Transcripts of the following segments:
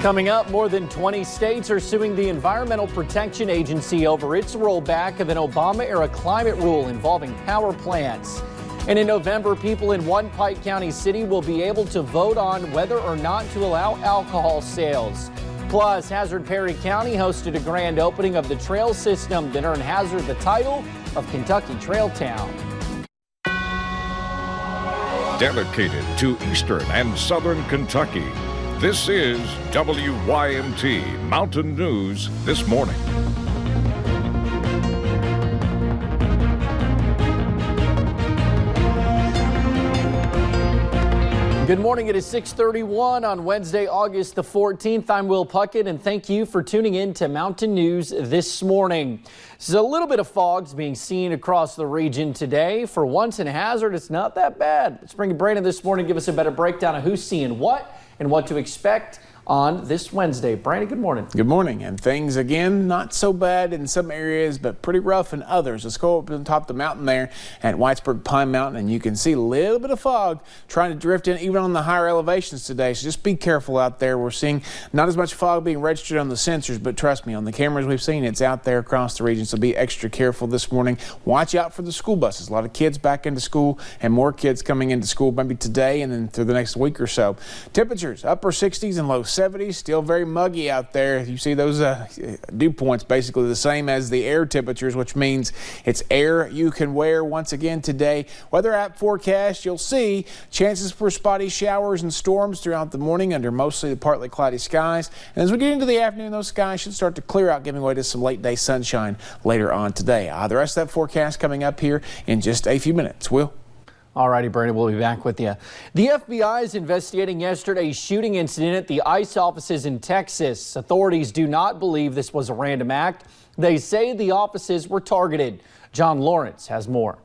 Coming up, more than 20 states are suing the Environmental Protection Agency over its rollback of an Obama-era climate rule involving power plants. And in November, people in one Pike County city will be able to vote on whether or not to allow alcohol sales. Plus, Hazard Perry County hosted a grand opening of the trail system that earned Hazard the title of Kentucky Trail Town. Dedicated to Eastern and Southern Kentucky, this is WYMT Mountain News This Morning. Good morning. It is 6:31 on Wednesday, August the 14th. I'm Will Puckett, and thank you for tuning in to Mountain News This Morning. So a little bit of fog's being seen across the region today. For once in Hazard, it's not that bad. Let's bring Brandon this morning, give us a better breakdown of who's seeing what and what to expect on this Wednesday. Brandon, good morning. Good morning. And things again, not so bad in some areas, but pretty rough in others. Let's go up on top of the mountain there at Whitesburg Pine Mountain, and you can see a little bit of fog trying to drift in even on the higher elevations today. So just be careful out there. We're seeing not as much fog being registered on the sensors, but trust me, on the cameras we've seen, it's out there across the region. So be extra careful this morning. Watch out for the school buses. A lot of kids back into school and more kids coming into school maybe today and then through the next week or so. Temperatures upper 60s and low 70s. Still very muggy out there. You see those dew points basically the same as the air temperatures, which means it's air you can wear once again today. Weather app forecast, you'll see chances for spotty showers and storms throughout the morning under mostly partly cloudy skies. And as we get into the afternoon, those skies should start to clear out, giving way to some late day sunshine later on today. The rest of that forecast coming up here in just a few minutes. Will? All righty, Brandon, we'll be back with you. The FBI is investigating yesterday's shooting incident at the ICE offices in Texas. Authorities do not believe this was a random act. They say the offices were targeted. John Lawrence has more.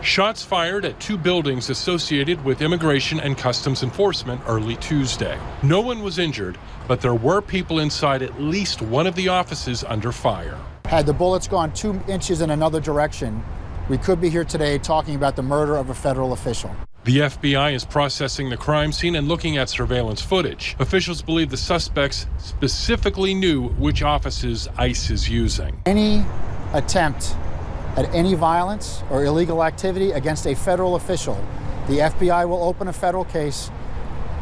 Shots fired at two buildings associated with Immigration and Customs Enforcement early Tuesday. No one was injured, but there were people inside at least one of the offices under fire. Had the bullets gone 2 inches in another direction, we could be here today talking about the murder of a federal official. The FBI is processing the crime scene and looking at surveillance footage. Officials believe the suspects specifically knew which offices ICE is using. Any attempt at any violence or illegal activity against a federal official, the FBI will open a federal case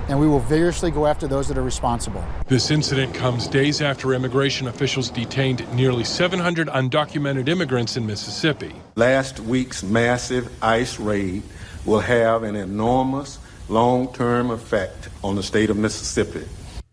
and we will vigorously go after those that are responsible. This incident comes days after immigration officials detained nearly 700 undocumented immigrants in Mississippi. Last week's massive ICE raid will have an enormous long-term effect on the state of Mississippi.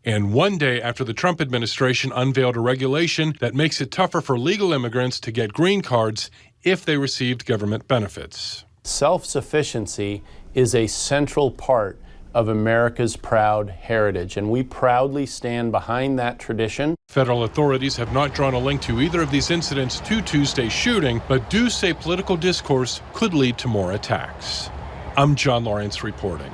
And one day after the Trump administration unveiled a regulation that makes it tougher for legal immigrants to get green cards if they received government benefits. Self-sufficiency is a central part of America's proud heritage, and we proudly stand behind that tradition. Federal authorities have not drawn a link to either of these incidents to Tuesday's shooting, but do say political discourse could lead to more attacks. I'm John Lawrence reporting.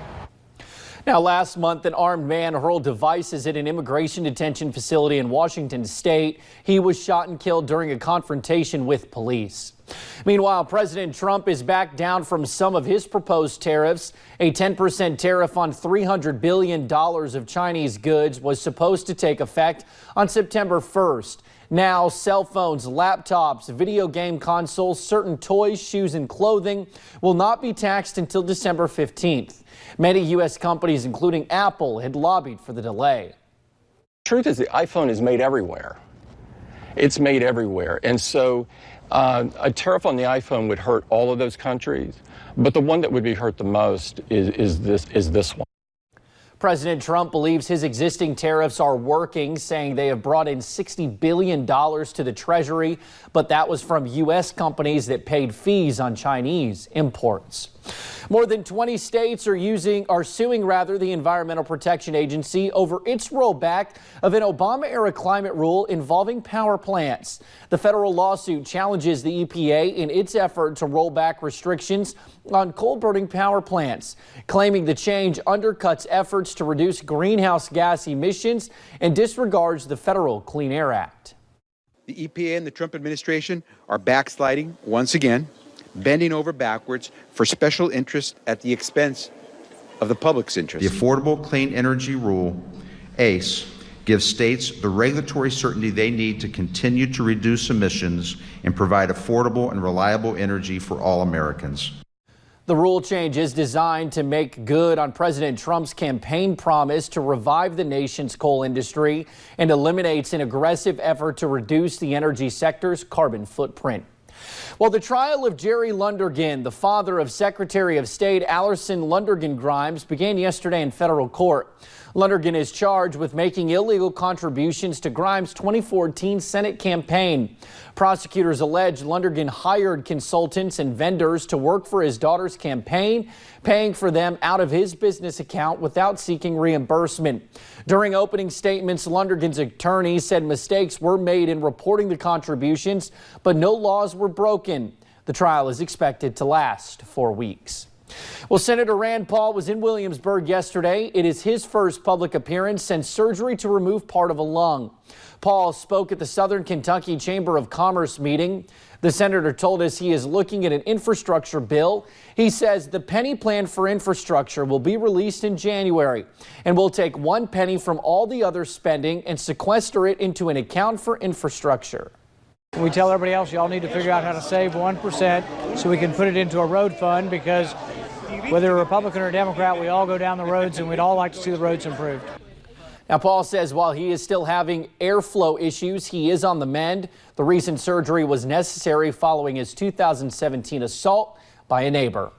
Now, last month, an armed man hurled devices at an immigration detention facility in Washington state. He was shot and killed during a confrontation with police. Meanwhile, President Trump is back down from some of his proposed tariffs. A 10% tariff on $300 billion of Chinese goods was supposed to take effect on September 1st. Now, cell phones, laptops, video game consoles, certain toys, shoes, and clothing will not be taxed until December 15th. Many U.S. companies, including Apple, had lobbied for the delay. Truth is, the iPhone is made everywhere. It's made everywhere. And so a tariff on the iPhone would hurt all of those countries. But the one that would be hurt the most is this one. President Trump believes his existing tariffs are working, saying they have brought in $60 billion to the Treasury, but that was from U.S. companies that paid fees on Chinese imports. More than 20 states are suing the Environmental Protection Agency over its rollback of an Obama-era climate rule involving power plants. The federal lawsuit challenges the EPA in its effort to roll back restrictions on coal-burning power plants, claiming the change undercuts efforts to reduce greenhouse gas emissions and disregards the federal Clean Air Act. The EPA and the Trump administration are backsliding once again, bending over backwards for special interest at the expense of the public's interest. The Affordable Clean Energy Rule ACE gives states the regulatory certainty they need to continue to reduce emissions and provide affordable and reliable energy for all Americans. The rule change is designed to make good on President Trump's campaign promise to revive the nation's coal industry and eliminates an aggressive effort to reduce the energy sector's carbon footprint. Well, the trial of Jerry Lundergan, the father of Secretary of State Alison Lundergan Grimes, began yesterday in federal court. Lundergan is charged with making illegal contributions to Grimes' 2014 Senate campaign. Prosecutors allege Lundergan hired consultants and vendors to work for his daughter's campaign, paying for them out of his business account without seeking reimbursement. During opening statements, Lundergan's attorney said mistakes were made in reporting the contributions, but no laws were broken. The trial is expected to last 4 weeks. Well, Senator Rand Paul was in Williamsburg yesterday. It is his first public appearance since surgery to remove part of a lung. Paul spoke at the Southern Kentucky Chamber of Commerce meeting. The senator told us he is looking at an infrastructure bill. He says the penny plan for infrastructure will be released in January and will take 1 penny from all the other spending and sequester it into an account for infrastructure. We tell everybody else, y'all need to figure out how to save 1% so we can put it into a road fund, because whether a Republican or a Democrat, we all go down the roads and we'd all like to see the roads improved. Now, Paul says while he is still having airflow issues, he is on the mend. The recent surgery was necessary following his 2017 assault by a neighbor.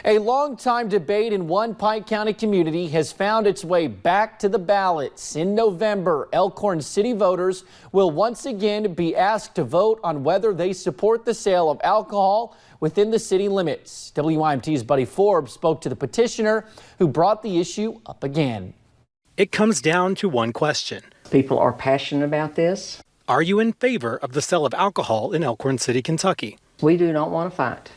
A long-time debate in one Pike County community has found its way back to the ballots. In November, Elkhorn city voters will once again be asked to vote on whether they support the sale of alcohol within the city limits. WYMT's Buddy Forbes spoke to the petitioner who brought the issue up again. It comes down to one question. People are passionate about this. Are you in favor of the sale of alcohol in Elkhorn City, Kentucky? We do not want to fight.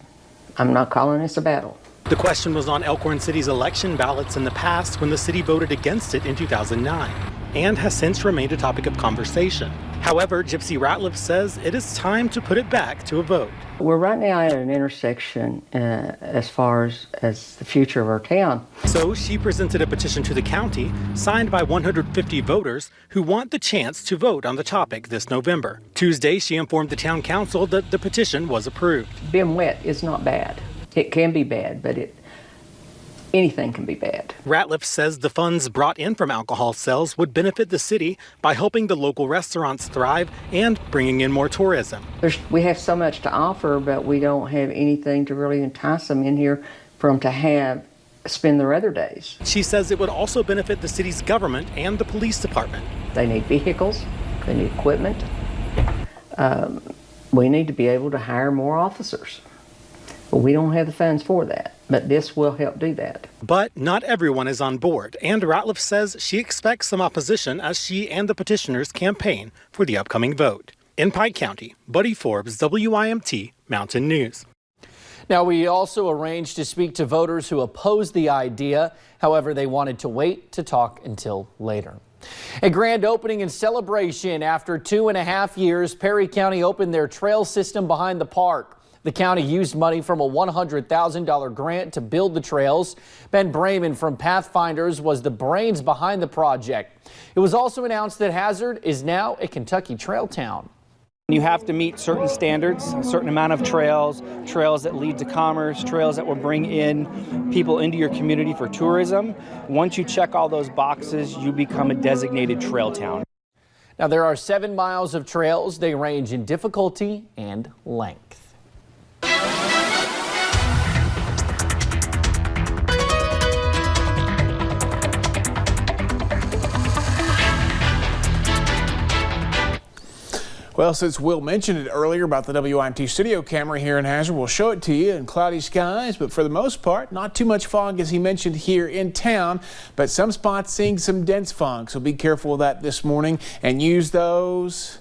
I'm not calling this a battle. The question was on Elkhorn City's election ballots in the past when the city voted against it in 2009 and has since remained a topic of conversation. However, Gypsy Ratliff says it is time to put it back to a vote. We're right now at an intersection as far as the future of our town. So she presented a petition to the county signed by 150 voters who want the chance to vote on the topic this November. Tuesday, she informed the town council that the petition was approved. Being wet is not bad. It can be bad, but anything can be bad. Ratliff says the funds brought in from alcohol sales would benefit the city by helping the local restaurants thrive and bringing in more tourism. We have so much to offer, but we don't have anything to really entice them in here for them to spend their other days. She says it would also benefit the city's government and the police department. They need vehicles, they need equipment. We need to be able to hire more officers. But we don't have the funds for that, but this will help do that. But not everyone is on board, and Ratliff says she expects some opposition as she and the petitioners campaign for the upcoming vote. In Pike County, Buddy Forbes, WYMT Mountain News. Now, we also arranged to speak to voters who opposed the idea. However, they wanted to wait to talk until later. A grand opening and celebration. After 2.5 years, Perry County opened their trail system behind the park. The county used money from a $100,000 grant to build the trails. Ben Brayman from Pathfinders was the brains behind the project. It was also announced that Hazard is now a Kentucky trail town. You have to meet certain standards, a certain amount of trails that lead to commerce, trails that will bring in people into your community for tourism. Once you check all those boxes, you become a designated trail town. Now, there are 7 miles of trails. They range in difficulty and length. Well, since Will mentioned it earlier about the WIMT studio camera here in Hazard, we'll show it to you in cloudy skies, but for the most part, not too much fog as he mentioned here in town, but some spots seeing some dense fog, so be careful of that this morning and use those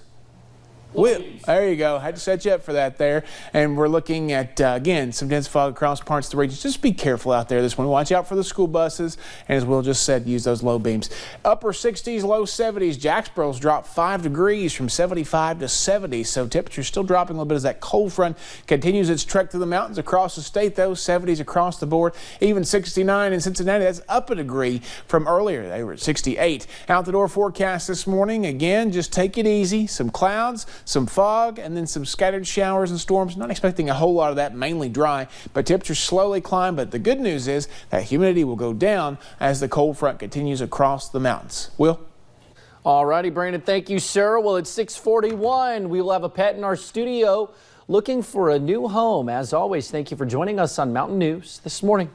There you go. Had to set you up for that there. And we're looking at, again, some dense fog across parts of the region. Just be careful out there this one. Watch out for the school buses. And as Will just said, use those low beams. Upper 60s, low 70s. Jacksboro's dropped 5 degrees from 75 to 70. So temperature's still dropping a little bit as that cold front continues its trek through the mountains across the state. Those 70s across the board. Even 69 in Cincinnati. That's up a degree from earlier. They were at 68. Out the door forecast this morning. Again, just take it easy. Some clouds, some fog, and then some scattered showers and storms. Not expecting a whole lot of that, mainly dry, but temperatures slowly climb. But the good news is that humidity will go down as the cold front continues across the mountains. Will? All righty, Brandon, thank you, sir. Well, it's 6:41. We will have a pet in our studio looking for a new home. As always, thank you for joining us on Mountain News this morning.